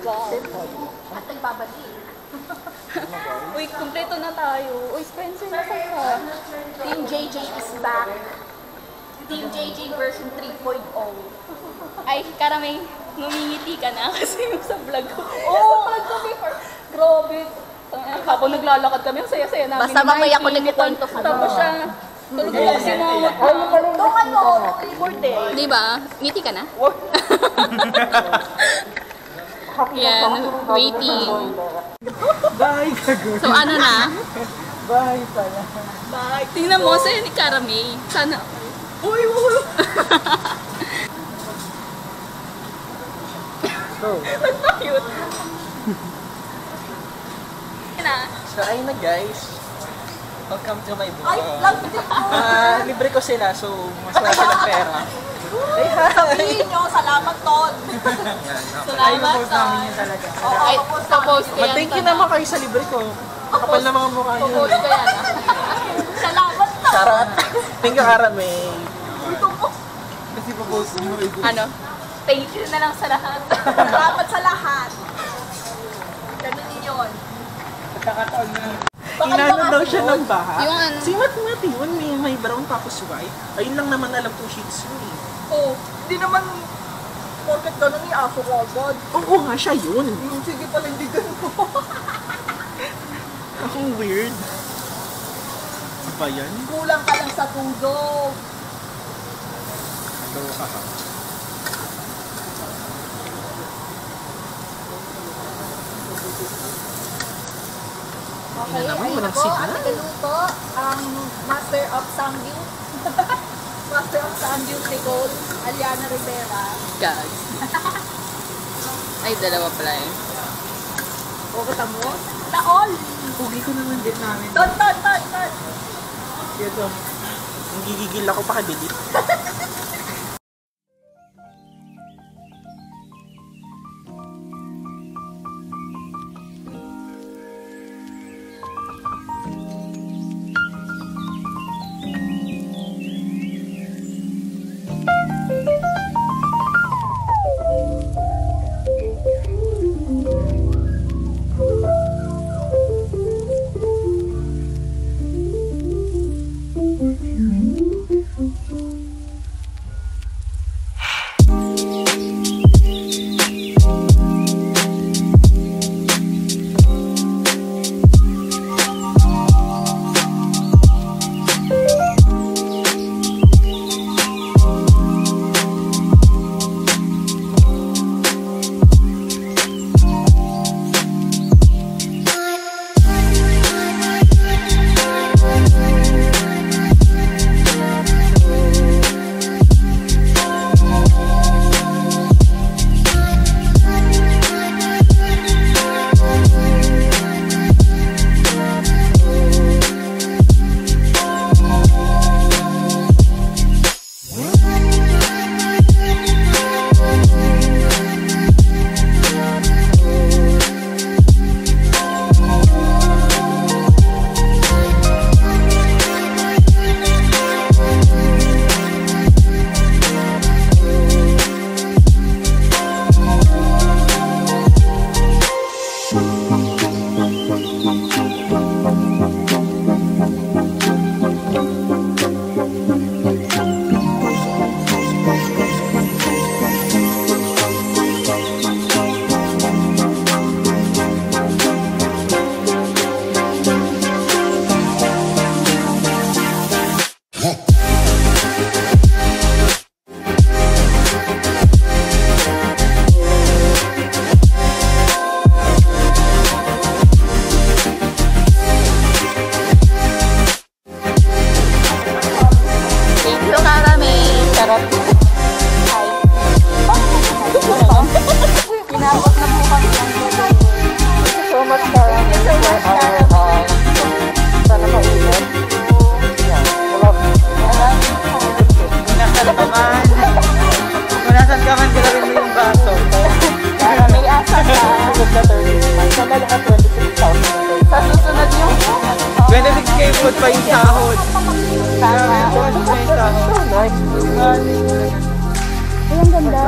At nagbabalik. Uy, kumpleto na tayo. Uy, Spencer, nasa ka? Team JJ is back. Team JJ version 3.0. Ay, Karamay, ngumingiti ka na kasi yung sa vlog ko. Oh! Sa vlog ko before. Grabe. Habang naglalakad kami, ang saya-saya namin. Basta mamaya ko nagkikwento ko. Tapos siya, tulog ko kasi sinawat na. Nung ano, keyboard eh. Di ba? Ngiti ka na? Yan, waiting. Bye, kagoy. So ano na? Bye pala. Bye. Tingnan mo, sa'yo ni Karamay. Sana. Uy, uy. So, Cute. so ayun na guys. Welcome to my vlog. Ay, love it po. Libre ko sila, so mas wala silang pera. Ay, hi! Sabihin nyo, salamat, Ton. Salamat, namin yun talaga. Ay, post ko yan. Thank you naman kayo sa libre ko. Kapal na mga mukha nyo. Post ko yan. Salamat, Ton. Karat. Thank you, Karat, may. Ito po. Kasi pa-post mo. Ano? Thank you na lang sa lahat. Salamat sa lahat. Ganun yun. Pagkakataon na. Inano daw siya ng baha. Yung ano? Si Mat yun, may brown tapos white. Ayun lang naman alam kong shih tzu eh. Oh, di naman porket ganun ni aso ko agad. Oo nga, siya yun. Sige pala, hindi ganun. Akong weird. Ano ba yan? Kulang ka lang sa tulog. Ito ka. Okay, naman, ayun na walang po, signal. ang nagaluto, ang Master of Sangyup. Master of Sangyup Nicole, Aliana Rivera. God. Ay, dalawa pala yun. O, kita mo? Taol! Pugi ko naman din namin. Ton! Ito. Ang gigigil ako pa kadilit. Food pa yung sahod. Ay, ang ganda.